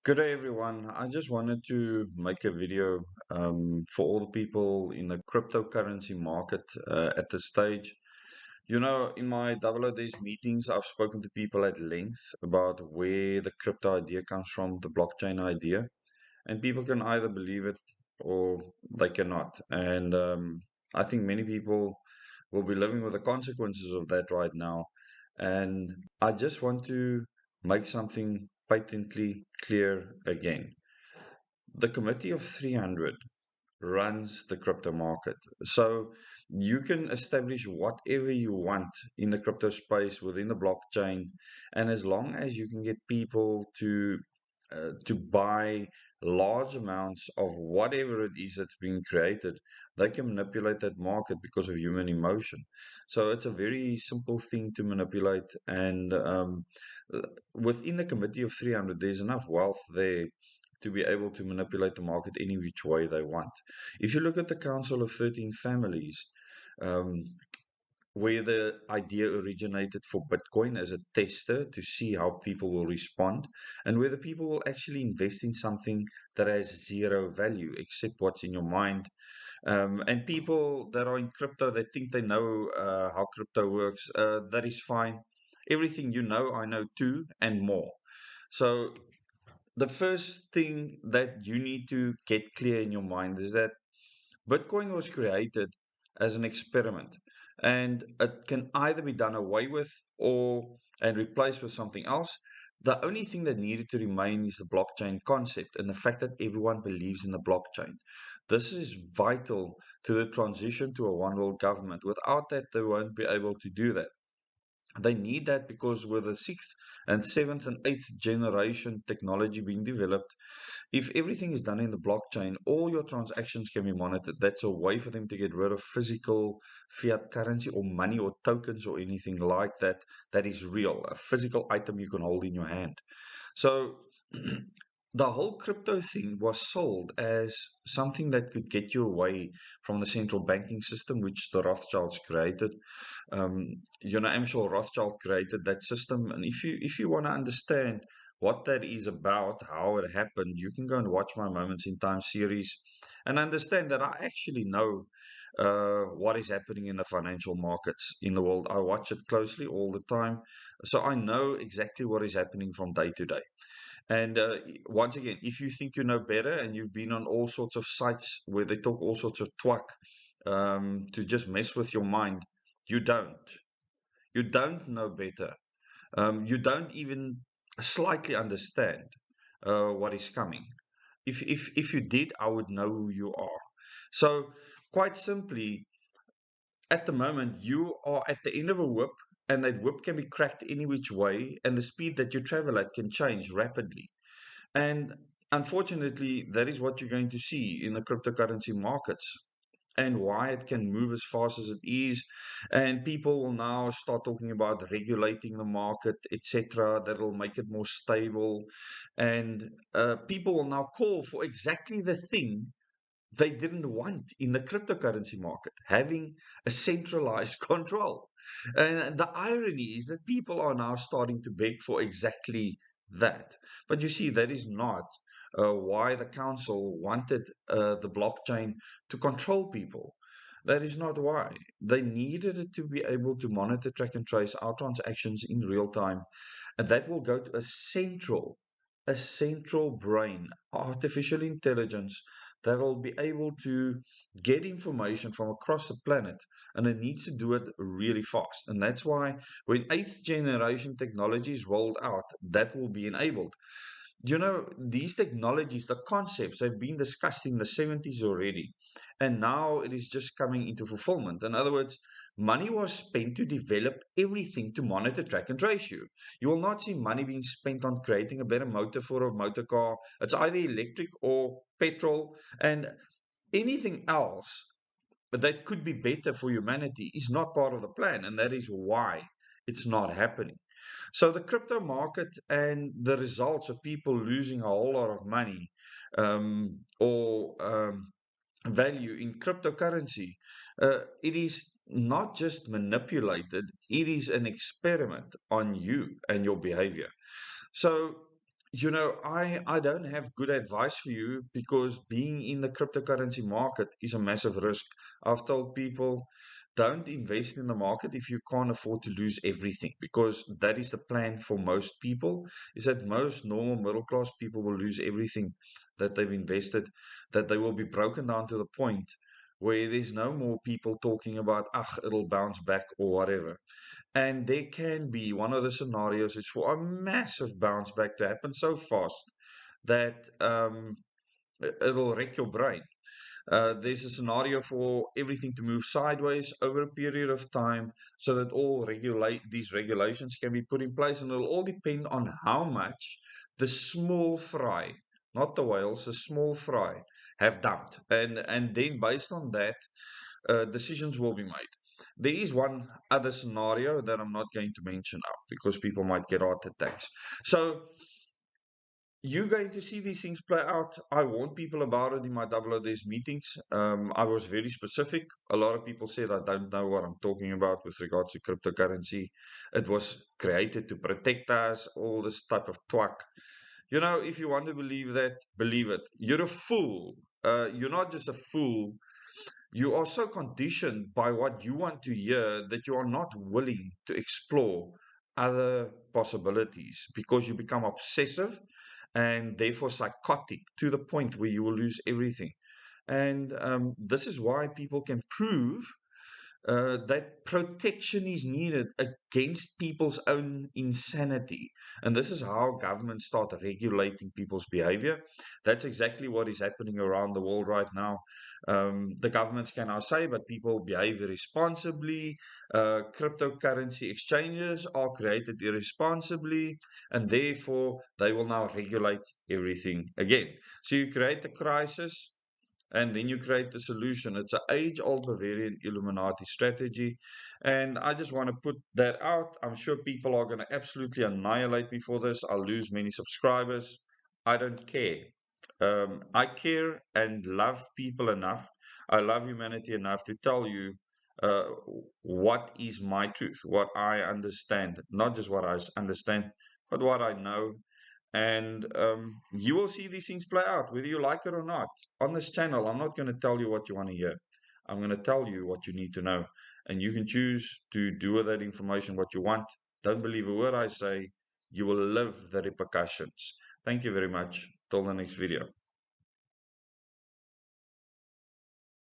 Good day, everyone. I just wanted to make a video for all the people in the cryptocurrency market at this stage. You know, in my double O days meetings, I've spoken to people at length about where the crypto idea comes from, the blockchain idea, and people can either believe it or they cannot. And I think many people will be living with the consequences of that right now. And I just want to make something patently clear again. The Committee of 300 runs the crypto market. So you can establish whatever you want in the crypto space within the blockchain. And as long as you can get people to buy large amounts of whatever it is that's being created, they can manipulate that market because of human emotion. So it's a very simple thing to manipulate. And uh, within the Committee of 300, there's enough wealth there to be able to manipulate the market any which way they want. If you look at the Council of 13 Families, um, where the idea originated for Bitcoin as a tester to see how people will respond, and whether people will actually invest in something that has zero value except what's in your mind. And people that are in crypto, they think they know how crypto works. That is fine. Everything you know, I know too, and more. So the first thing that you need to get clear in your mind is that Bitcoin was created as an experiment, and it can either be done away with or and replaced with something else. The only thing that needed to remain is the blockchain concept and the fact that everyone believes in the blockchain. This is vital to the transition to a one world government. Without that, they won't be able to do that. They need that because with the sixth and seventh and eighth generation technology being developed, if everything is done in the blockchain, all your transactions can be monitored. That's a way for them to get rid of physical fiat currency or money or tokens or anything like that that is real, a physical item you can hold in your hand. So the whole crypto thing was sold as something that could get you away from the central banking system, which the Rothschilds created. I'm sure Rothschild created that system, and if you want to understand what that is about, how it happened, you can go and watch my Moments in Time series and understand that I actually know what is happening in the financial markets in the world. I watch it closely all the time, so I know exactly what is happening from day to day. And once again, if you think you know better and you've been on all sorts of sites where they talk all sorts of twat to just mess with your mind, you don't. You don't know better. You don't even slightly understand what is coming. If you did, I would know who you are. So, quite simply, at the moment, you are at the end of a whip, and that whip can be cracked any which way, and the speed that you travel at can change rapidly. And unfortunately, that is what you're going to see in the cryptocurrency markets and why it can move as fast as it is. And people will now start talking about regulating the market, etc., that will make it more stable. And people will now call for exactly the thing they didn't want in the cryptocurrency market, having a centralized control. And the irony is that people are now starting to beg for exactly that. But you see, that is not why the council wanted the blockchain to control people. That is not why. They needed it to be able to monitor, track, and trace our transactions in real time. And that will go to a central brain, artificial intelligence that will be able to get information from across the planet, and it needs to do it really fast. And that's why when eighth generation technology is rolled out, that will be enabled. You know, these technologies, the concepts have been discussed in the 70s already, and now it is just coming into fulfillment. In other words, money was spent to develop everything to monitor, track, and trace you. You will not see money being spent on creating a better motor for a motor car. It's either electric or petrol, and anything else that could be better for humanity is not part of the plan, and that is why it's not happening. So the crypto market and the results of people losing a whole lot of money or value in cryptocurrency, it is not just manipulated, it is an experiment on you and your behavior. So I don't have good advice for you because being in the cryptocurrency market is a massive risk. I've told people don't invest in the market if you can't afford to lose everything, because that is the plan for most people, is that most normal middle class people will lose everything that they've invested, that they will be broken down to the point where there's no more people talking about, it'll bounce back or whatever. And there can be one of the scenarios is for a massive bounce back to happen so fast that it'll wreck your brain. There's a scenario for everything to move sideways over a period of time so that these regulations can be put in place, and it'll all depend on how much the small fry, not the whales, the small fry, have dumped. And then based on that, decisions will be made. There is one other scenario that I'm not going to mention now because people might get heart attacks. So you're going to see these things play out. I warned people about it in my double days meetings. I was very specific. A lot of people said I don't know what I'm talking about with regards to cryptocurrency. It was created to protect us, all this type of twat. If you want to believe that, believe it. You're a fool. You're not just a fool, you are so conditioned by what you want to hear that you are not willing to explore other possibilities because you become obsessive and therefore psychotic to the point where you will lose everything. And this is why people can prove that protection is needed against people's own insanity. And this is how governments start regulating people's behavior. That's exactly what is happening around the world right now. The governments can now say, but people behave irresponsibly. Cryptocurrency exchanges are created irresponsibly, and therefore they will now regulate everything again. So you create a crisis and then you create the solution. It's an age-old Bavarian Illuminati strategy, and I just want to put that out. I'm sure people are going to absolutely annihilate me for this. I'll lose many subscribers. I don't care. I care and love people enough. I love humanity enough to tell you uh, what is my truth, what I understand, not just what I understand, but what I know. And you will see these things play out, whether you like it or not. On this channel, I'm not going to tell you what you want to hear. I'm going to tell you what you need to know. And you can choose to do with that information what you want. Don't believe a word I say. You will live the repercussions. Thank you very much. Till the next video.